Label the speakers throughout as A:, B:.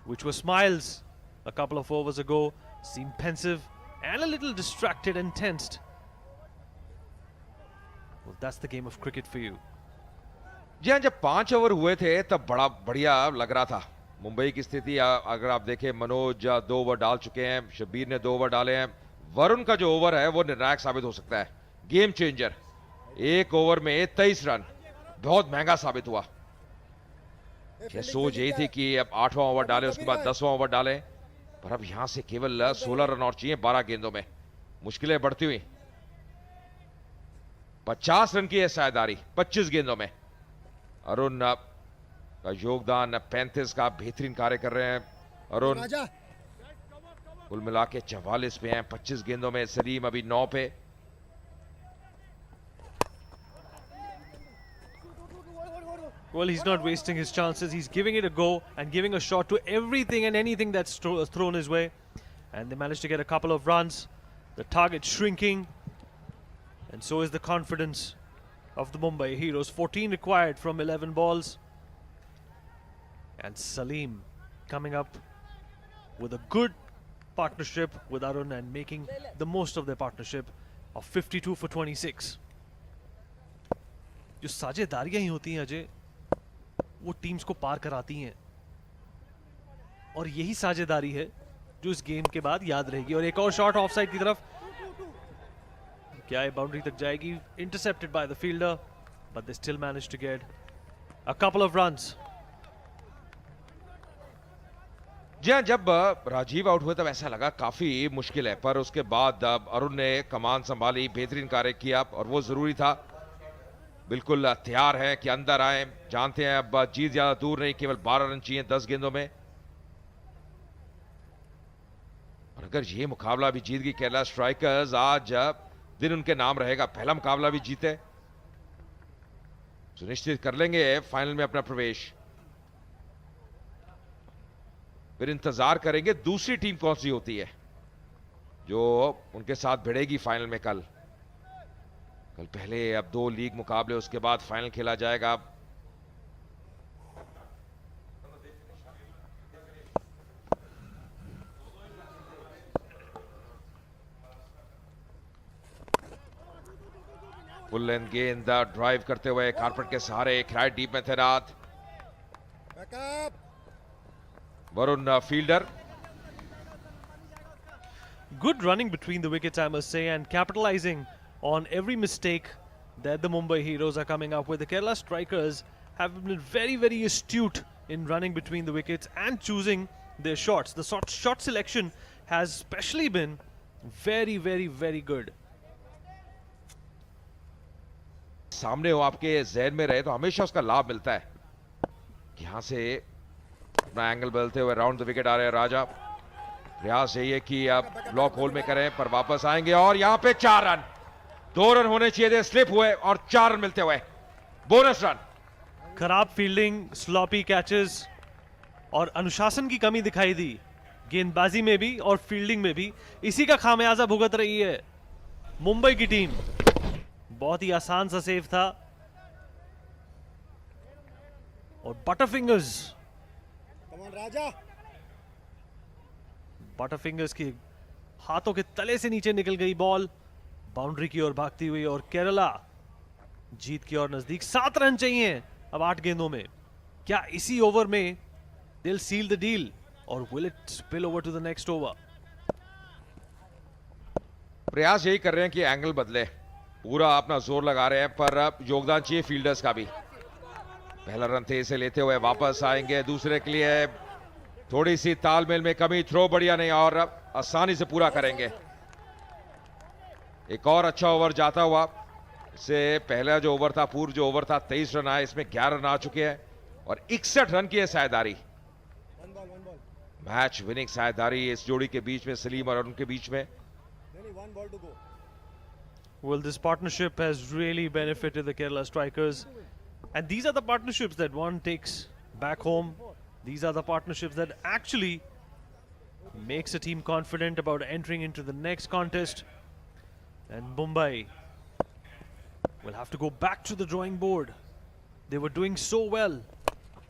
A: which were smiles a couple of overs ago, seemed pensive and a little distracted and tensed. Well, that's the game of cricket for you.
B: जी हाँ, जब 5 over हुए थे तब बड़ा बढ़िया लग रहा था मुंबई की स्थिति। अगर आप देखें, मनोज 2 ओवर डाल चुके हैं, शब्बीर ने 2 ओवर डाले हैं। वरुण का जो ओवर है वो निर्णायक साबित हो सकता है, गेम चेंजर। 1 ओवर में 23 रन, बहुत महंगा साबित हुआ। ये सोच यही थी कि अब 8वां ओवर डाले, उसके बाद 10वां ओवर डाले, पर अब यहां से केवल 16 रन और चाहिए 12 गेंदों में। मुश्किलें बढ़ती हुई। 50 रन की है साझेदारी 25 गेंदों में। अरुण का योगदान 35 का बेहतरीन कार्य कर रहे हैं। अरुण कुल मिला के 44 पे हैं 25 गेंदों में। सलीम अभी 9 पे।
A: Well, he's not wasting his chances. He's giving it a go and giving a shot to everything and anything that's thrown his way. And they managed to get a couple of runs. The target shrinking. And so is the confidence of the Mumbai Heroes. 14 required from 11 balls. And Salim coming up with a good partnership with Arun and making the most of their partnership of 52 for 26. जो साझेदारियां ही होती हैं अजय, वो teams को पार कराती हैं, और यही साझेदारी है जो इस गेम के बाद याद रहेगी। और एक और शॉट ऑफ साइड की तरफ, क्या ये बाउंड्री तक जाएगी? Intercepted by the fielder, but they still manage to get a couple of runs.
B: जी हाँ, जब राजीव आउट हुए तब ऐसा लगा काफी मुश्किल है, पर उसके बाद अरुण ने कमान संभाली, बेहतरीन कार्य किया, और वो जरूरी था। बिल्कुल तैयार है कि अंदर आए, जानते हैं अब जीत ज्यादा दूर नहीं, केवल 12 रन चाहिए 10 गेंदों में। और अगर ये मुकाबला भी जीत गई केरला स्ट्राइकर्स, आज दिन उनके नाम रहेगा। पहला मुकाबला भी जीते, सुनिश्चित कर लेंगे फाइनल में अपना प्रवेश। फिर इंतजार करेंगे दूसरी टीम कौन सी होती है जो उनके साथ भिड़ेगी फाइनल में। कल पहले अब 2 लीग मुकाबले, उसके बाद फाइनल खेला जाएगा। फुल लेंथ गेंद ड्राइव करते हुए कारपेट के सहारे, खिलाड़ी डीप में तैनात। Varun fielder.
A: Good running between the wickets, I must say, and capitalizing on every mistake that the Mumbai Heroes are coming up with. The Kerala strikers have been very, very astute in running between the wickets and choosing their shots. The shot selection has especially been very, very, very good.
B: सामने हो, आपके जहन में रहे तो हमेशा उसका लाभ मिलता है। यहां से अपना एंगल बदलते हुए राउंड द विकेट आ रहे हैं राजा। प्रयास यही है कि आप ब्लॉक होल में करें, पर वापस आएंगे, और यहां पे 4 रन। 2 रन होने चाहिए थे, स्लिप हुए, और 4 रन मिलते हुए बोनस रन।
A: खराब फील्डिंग, स्लॉपी कैचेस और अनुशासन की कमी दिखाई दी गेंदबाजी में भी और फील्डिंग में भी। इसी का खामियाजा भुगत रही है मुंबई की टीम। बहुत ही आसान सा सेव था, और बटरफिंगर्स के हाथों के तले से नीचे निकल गई बॉल, बाउंड्री की ओर भागती हुई, और केरला जीत की ओर नजदीक। 7 रन चाहिए अब 8 गेंदों में। क्या इसी ओवर में they'll seal the deal, or will it spill over to the next over?
B: प्रयास यही कर रहे हैं कि एंगल बदले, पूरा अपना जोर लगा रहे हैं, पर अब योगदान चाहिए फील्डर्स का भी। पहला रन तेज से लेते हुए वापस आएंगे, दूसरे के लिए थोड़ी सी तालमेल में कमी, थ्रो बढ़िया नहीं, और आसानी से पूरा करेंगे। एक और अच्छा ओवर जाता हुआ। इससे पहला जो ओवर था, पूर्व जो ओवर था, 23 रन आए, इसमें 11 रन आ चुके हैं, और 61 रन की है साझेदारी। मैच विनिंग साझेदारी इस जोड़ी के बीच में, सलीम और अरुण के बीच में।
A: Well, this partnership has really benefited the Kerala strikers, and these are the partnerships that one takes back home. These are the partnerships that actually makes a team confident about entering into the next contest. And Mumbai will have to go back to the drawing board. They were doing so well.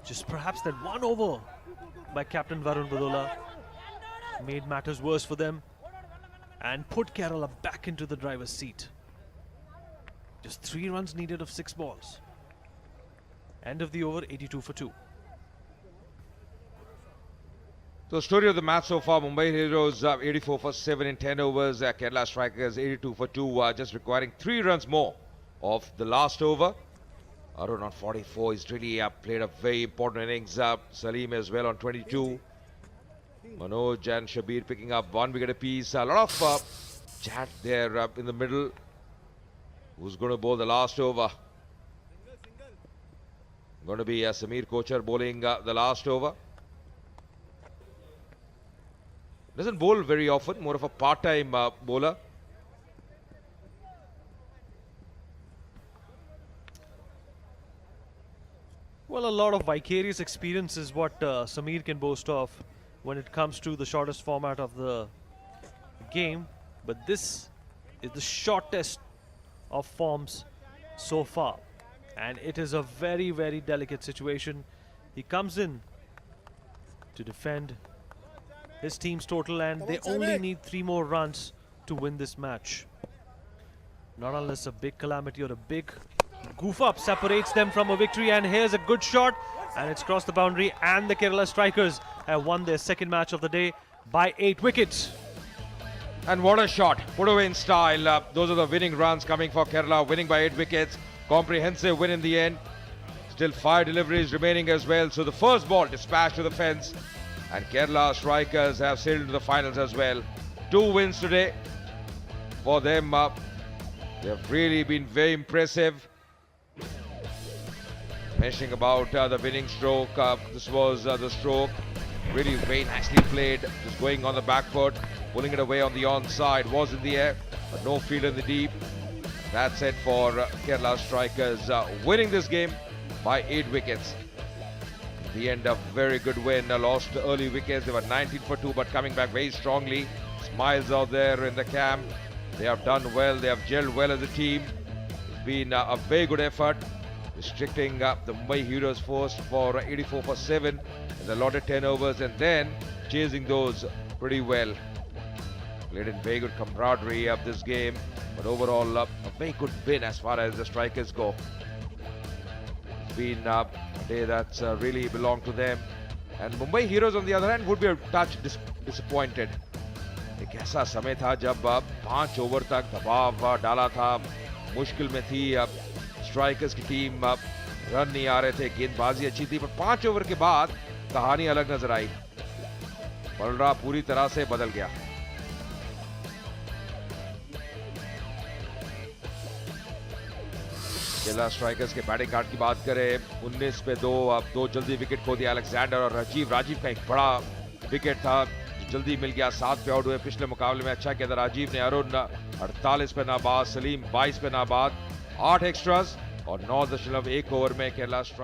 A: Just perhaps that one over by captain Varun Badola made matters worse for them and put Kerala back into the driver's seat. Just 3 runs needed of 6 balls. End of the over, 82 for 2.
B: So story of the match so far, Mumbai Heroes 84 for 7 in 10 overs. Kerala Strikers 82 for 2, just requiring 3 runs more of the last over. Arun on 44, he's really played a very important innings. Salim as well on 22. Manoj and Shabir picking up 1 wicket apiece. A lot of chat there in the middle. Who's going to bowl the last over? Going to be Samir Kochar bowling the last over. Doesn't bowl very often, more of a part-time bowler.
A: Well, a lot of vicarious experience is what Samir can boast of when it comes to the shortest format of the game. But this is the shortest of forms so far. And it is a very, very delicate situation. He comes in to defend his team's total and they only need 3 more runs to win this match. Not unless a big calamity or a big goof up separates them from a victory. And here's a good shot and it's crossed the boundary and the Kerala Strikers have won their second match of the day by 8 wickets.
B: And what a shot, put away in style. Those are the winning runs coming for Kerala, winning by 8 wickets. Comprehensive win in the end. Still 5 deliveries remaining as well. So the first ball dispatched to the fence. And Kerala Strikers have sailed into the finals as well. 2 wins today for them. They have really been very impressive. Mentioning about the winning stroke, this was the stroke. Really very nicely played, just going on the back foot, pulling it away on the onside, was in the air, but no field in the deep. That's it for Kerala Strikers, winning this game by 8 wickets. In the end, a very good win. Lost the early wickets, they were 19 for 2, but coming back very strongly. Smiles out there in the camp. They have done well, they have gelled well as a team. It's been a very good effort. Restricting the Mumbai Heroes first for 84 for 7 in the allotted 10 overs and then chasing those pretty well. Played in very good camaraderie of this game, but overall a very good win as far as the Strikers go. It's been a day that's really belonged to them. And Mumbai Heroes on the other hand would be a touch disappointed. एक ऐसा समय था जब 5 over तक दबाव डाला था, मुश्किल में थी. स्ट्राइकर्स की टीम रन नहीं आ रहे थे, गेंदबाजी अच्छी थी, पर 5 ओवर के बाद कहानी अलग नजर आई. पलड़ा पूरी तरह से बदल गया. केरला स्ट्राइकर्स के बैटिंग कार्ड की बात करें, 19 पे 2 जल्दी विकेट खो दिया अलेक्जेंडर और राजीव का एक बड़ा विकेट था, जल्दी मिल गया. 7 पे आउट हुए. पिछले मुकाबले में अच्छा किया था राजीव ने. अरुण 48 पे नाबाद, सलीम 22 पे नाबाद, 8 एक्स्ट्रास और 9.1 ओवर में केरला